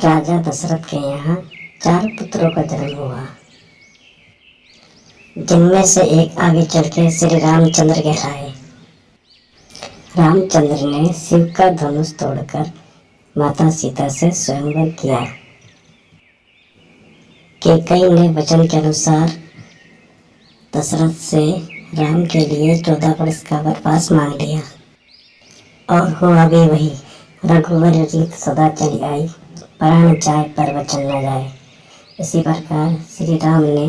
राजा दशरथ के यहाँ 4 पुत्रों का जन्म हुआ, जिनमें से एक आगे चल के श्री रामचंद्र कहलाए। रामचंद्र ने शिव का धनुष तोड़कर माता सीता से स्वयंवर किया। कैकेयी ने वचन के अनुसार दशरथ से राम के लिए 14 वर्ष का वनवास मांग लिया, और हुआ भी वही। रघुवर रीत सदा चली आई, प्राण जाए पर वचन न जाए। इसी प्रकार श्री राम ने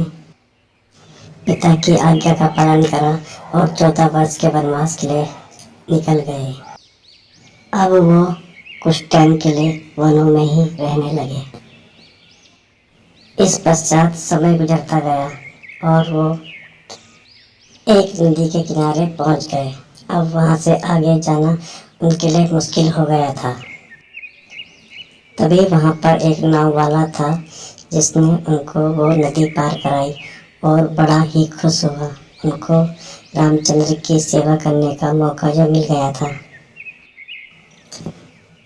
पिता की आज्ञा का पालन करा और 14 वर्ष के वनवास के लिए निकल गए। अब वो कुछ टाइम के लिए वनों में ही रहने लगे। इस पश्चात समय गुजरता गया और वो एक नदी के किनारे पहुंच गए। अब वहां से आगे जाना उनके लिए मुश्किल हो गया था। तभी वहां पर एक नाव वाला था, जिसने उनको वो नदी पार कराई और बड़ा ही खुश हुआ। उनको रामचंद्र की सेवा करने का मौका जो मिल गया था।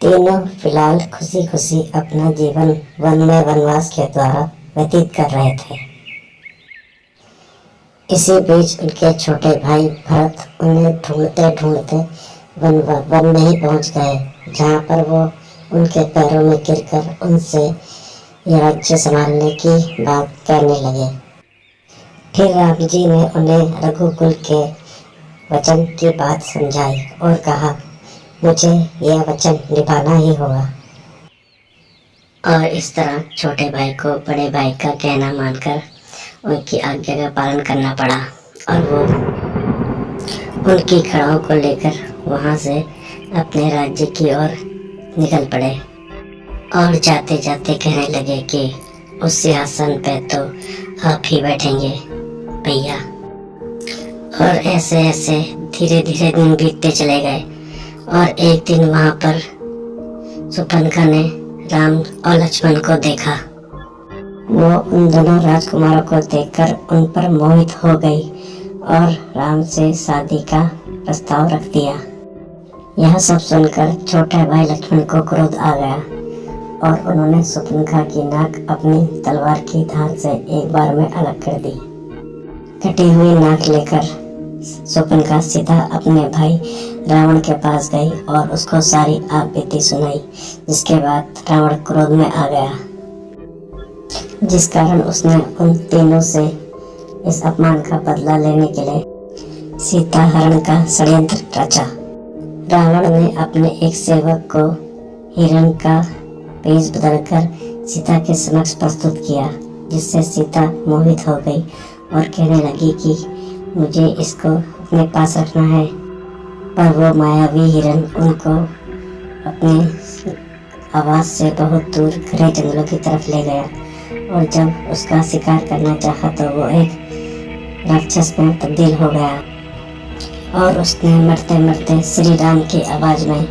तीनों फिलहाल खुशी खुशी अपना जीवन वन में वनवास के द्वारा व्यतीत कर रहे थे। इसी बीच उनके छोटे भाई भरत उन्हें ढूंढते ढूंढते वन में ही पहुंच गए, जहाँ पर वो उनके पैरों में गिरकर उनसे ये राज्य संभालने की बात करने लगे। फिर राम जी ने उन्हें रघुकुल के वचन की बात समझाई और कहा, मुझे यह वचन निभाना ही होगा। और इस तरह छोटे भाई को बड़े भाई का कहना मानकर उनकी आज्ञा का पालन करना पड़ा, और वो उनकी खड़ाओं को लेकर वहां से अपने राज्य की ओर निकल पड़े और जाते जाते कहने लगे कि उस सिंहासन पे तो आप ही बैठेंगे भैया। और ऐसे ऐसे धीरे धीरे दिन बीतते चले गए, और एक दिन वहां पर सुपनखा ने राम और लक्ष्मण को देखा। वो उन दोनों राजकुमारों को देखकर उन पर मोहित हो गई और राम से शादी का प्रस्ताव रख दिया। यह सब सुनकर छोटे भाई लक्ष्मण को क्रोध आ गया, और उन्होंने सुपनखा की नाक अपनी तलवार की धार से एक बार में अलग कर दी। कटी हुई नाक लेकर सुपनखा सीधा अपने भाई रावण के पास गई और उसको सारी आप बीती सुनाई, जिसके बाद रावण क्रोध में आ गया, जिस कारण उसने उन तीनों से इस अपमान का बदला लेने के लिए सीता हरण का षड्यंत्र रचा। रावण ने अपने एक सेवक को हिरण का वेश बदलकर सीता के समक्ष प्रस्तुत किया, जिससे सीता मोहित हो गई और कहने लगी कि मुझे इसको अपने पास रखना है। पर वो मायावी हिरण उनको अपने आवाज से बहुत दूर घने जंगलों की तरफ ले गया, और जब उसका शिकार करना चाहा तो वो एक राक्षस में तब्दील हो गया, और उसने मरते मरते श्री राम की आवाज में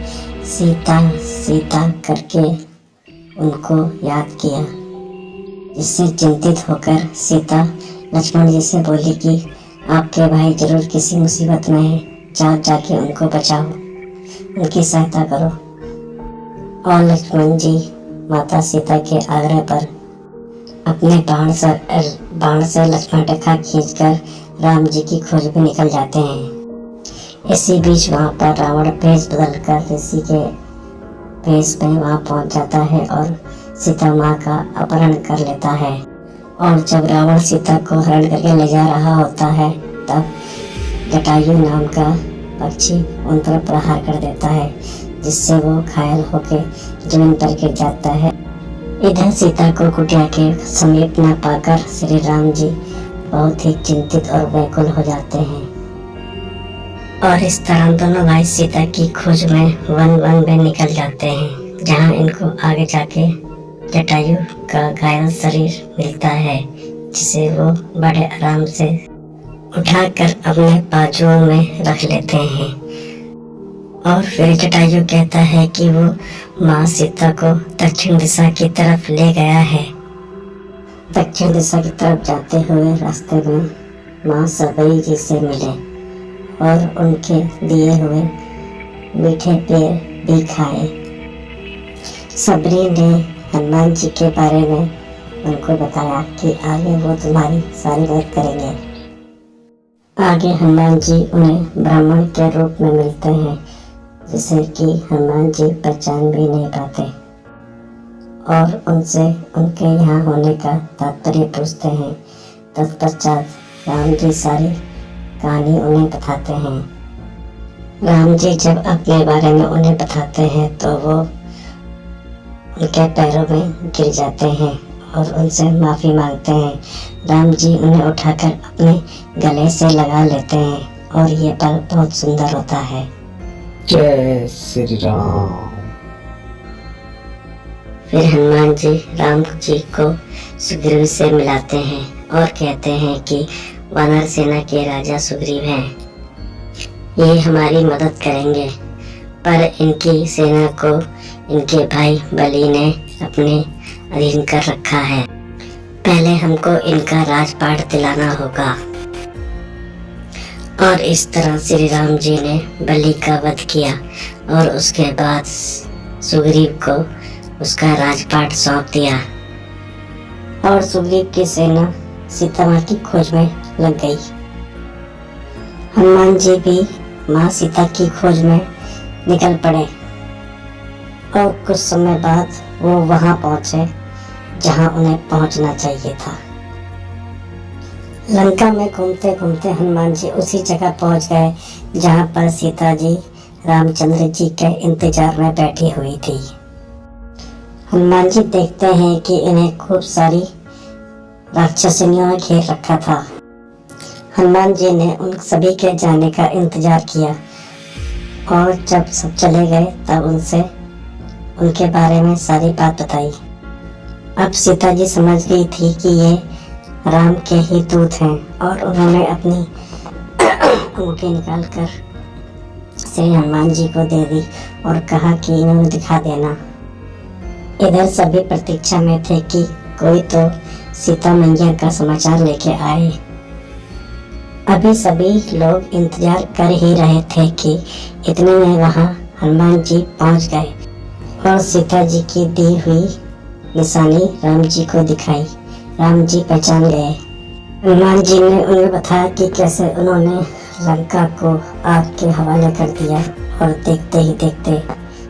सीता सीता करके उनको याद किया, जिससे चिंतित होकर सीता लक्ष्मण जी से बोली कि आपके भाई जरूर किसी मुसीबत में है, जाओ जाके उनको बचाओ, उनकी सहायता करो। और लक्ष्मण जी माता सीता के आग्रह पर अपने बाण से लक्ष्मण रेखा खींचकर राम जी की खोज में निकल जाते हैं। इसी बीच वहां पर रावण भेष बदलकर ऋषि के भेष में वहां पहुंच जाता है और सीता माँ का अपहरण कर लेता है। और जब रावण सीता को हरण करके ले जा रहा होता है, तब जटायु नाम का पक्षी उन पर प्रहार कर देता है, जिससे वो घायल होकर जमीन पर गिर जाता है। इधर सीता को कुटिया के समीप न पाकर श्री राम जी बहुत ही चिंतित और व्याकुल हो जाते हैं। और इस तरह दोनों भाई सीता की खोज में वन में निकल जाते हैं, जहां इनको आगे जाके जटायु का घायल शरीर मिलता है, जिसे वो बड़े आराम से उठाकर अपने बाजुओं में रख लेते हैं। और फिर जटायु कहता है कि वो माँ सीता को दक्षिण दिशा की तरफ ले गया है। दक्षिण दिशा की तरफ जाते हुए रास्ते में माँ सबरी जी से मिले और उनके दिए हुए मीठे पेड़ भी खाए। सबरी ने हनुमान जी के बारे में उनको बताया कि आगे वो तुम्हारी सारी मदद करेंगे। आगे हनुमान जी उन्हें ब्राह्मण के रूप में मिलते हैं, जिसे कि हनुमान जी पहचान भी नहीं पाते, और उनसे उनके यहाँ होने का तात्पर्य पूछते हैं। तत्पश्चात राम जी सारी कहानी उन्हें बताते हैं। राम जी जब अपने बारे में उन्हें बताते हैं तो वो उनके पैरों में गिर जाते हैं और उनसे माफ़ी मांगते हैं। राम जी उन्हें उठाकर अपने गले से लगा लेते हैं और ये पल बहुत सुंदर होता है। जय श्री राम। फिर हनुमान जी राम जी को सुग्रीव से मिलाते हैं और कहते हैं कि वानर सेना के राजा सुग्रीव हैं। ये हमारी मदद करेंगे, पर इनकी सेना को इनके भाई बलि ने अपने अधीन कर रखा है। पहले हमको इनका राजपाट दिलाना होगा। और इस तरह श्री राम जी ने बलि का वध किया और उसके बाद सुग्रीव को उसका राजपाट सौंप दिया और सुग्रीव की सेना सीता माँ की खोज में लग गई। हनुमान जी भी माँ सीता की खोज में निकल पड़े और कुछ समय बाद वो वहां पहुंचे जहां उन्हें पहुंचना चाहिए था। लंका में घूमते घूमते हनुमान जी उसी जगह पहुंच गए जहां पर सीता जी रामचंद्र जी के इंतजार में बैठी हुई थी। हनुमान जी देखते हैं कि इन्हें खूब सारी राक्षसनियों ने घेर रखा था। हनुमान जी ने उन सभी के जाने का इंतजार किया और जब सब चले गए तब उनसे उनके बारे में सारी बात बताई। अब सीता जी समझ गई थी कि ये राम के ही दूत हैं और उन्होंने अपनी अंगूठी निकालकर श्री हनुमान जी को दे दी और कहा कि इन्हें दिखा देना। इधर सभी प्रतीक्षा में थे कि कोई तो सीता मैया का समाचार लेके आए। अभी सभी लोग इंतजार कर ही रहे थे कि इतने में वहां हनुमान जी पहुंच गए और सीता जी की दी हुई निशानी राम जी को दिखाई। राम जी पहचान गए। हनुमान जी ने उन्हें बताया कि कैसे उन्होंने लंका को आग के हवाले कर दिया और देखते ही देखते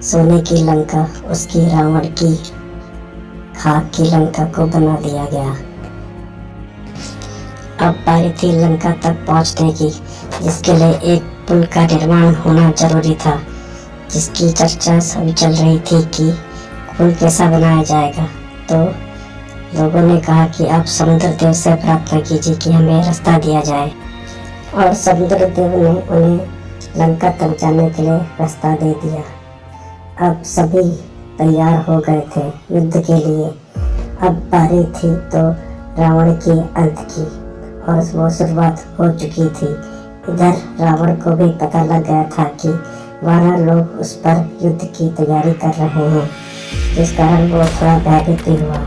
सोने की लंका उसकी रावण की खाक की लंका को बना दिया गया। अब बारी थी लंका तक पहुंचने की, जिसके लिए एक पुल का निर्माण होना जरूरी था, जिसकी चर्चा सभी चल रही थी कि पुल कैसा बनाया जाएगा। तो लोगों ने कहा कि आप समुद्र देव से प्रार्थना कीजिए कि हमें रास्ता दिया जाए, और समुद्र देव ने उन्हें लंका तक जाने के लिए रास्ता दे दिया। अब सभी तैयार हो गए थे युद्ध के लिए। अब बारी थी तो रावण के अंत की और वो शुरुआत हो चुकी थी। इधर रावण को भी पता लग गया था कि वानर लोग उस पर युद्ध की तैयारी कर रहे हैं, जिस कारण वो थोड़ा भयभीत भी हुआ।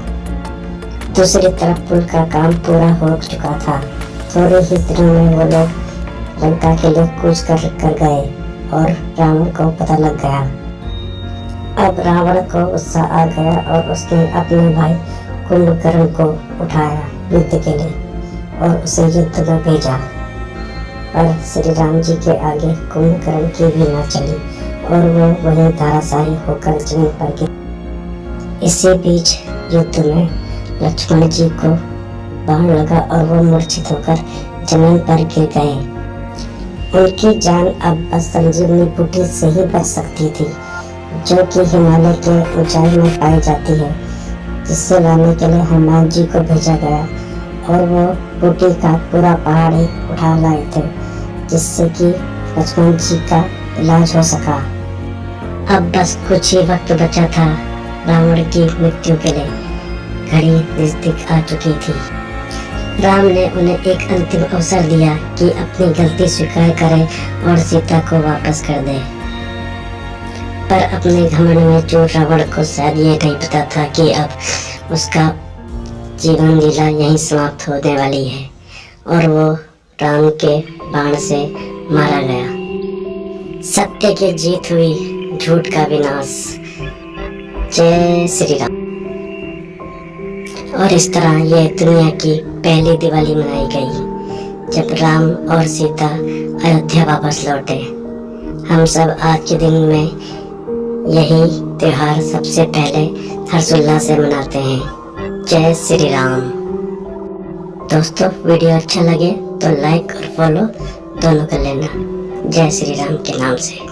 दूसरी तरफ पुल का काम पूरा हो चुका था। थोड़े ही दिनों में वो लोग लंका के लिए कूच कर गए और रावण को पता लग गया। अब रावण को गुस्सा आ गया और उसने अपने भाई कुंभकर्ण को उठाया युद्ध के लिए और उसे युद्ध में भेजा, पर श्री राम जी के आगे कुंभकर्ण की भी न चली और वो वहीं धराशायी होकर जमीन पर गिर। इसी बीच युद्ध में लक्ष्मण जी को बाण लगा और वो मूर्छित होकर जमीन पर गिर गए। उनकी जान अब बस संजीवनी बूटी से ही बच सकती थी, जो कि हिमालय के ऊंचाई में पाई जाती है, जिससे लाने के लिए हनुमान जी को भेजा गया और वो बूटी का पूरा पहाड़ ही उठा लाए थे, जिससे कि लक्ष्मण जी का इलाज हो सका। अब बस कुछ ही वक्त बचा था रावण की मृत्यु के लिए। घड़ी नजदीक आ चुकी थी। राम ने उन्हें एक अंतिम अवसर दिया कि अपनी गलती स्वीकार करें और सीता को वापस कर दें। पर अपने घमंड में जो रावण को शायद ये नहीं पता था कि अब उसका जीवन लीला यहीं समाप्त होने वाली है और वो राम के बाण से मारा गया। सत्य की जीत हुई, झूठ का विनाश। जय श्री राम। और इस तरह ये दुनिया की पहली दिवाली मनाई गई जब राम और सीता अयोध्या वापस लौटे। हम सब आज के दिन में यही त्योहार सबसे पहले हर्षोल्लास से मनाते हैं। जय श्री राम। दोस्तों, वीडियो अच्छा लगे तो लाइक और फॉलो दोनों कर लेना। जय श्री राम के नाम से।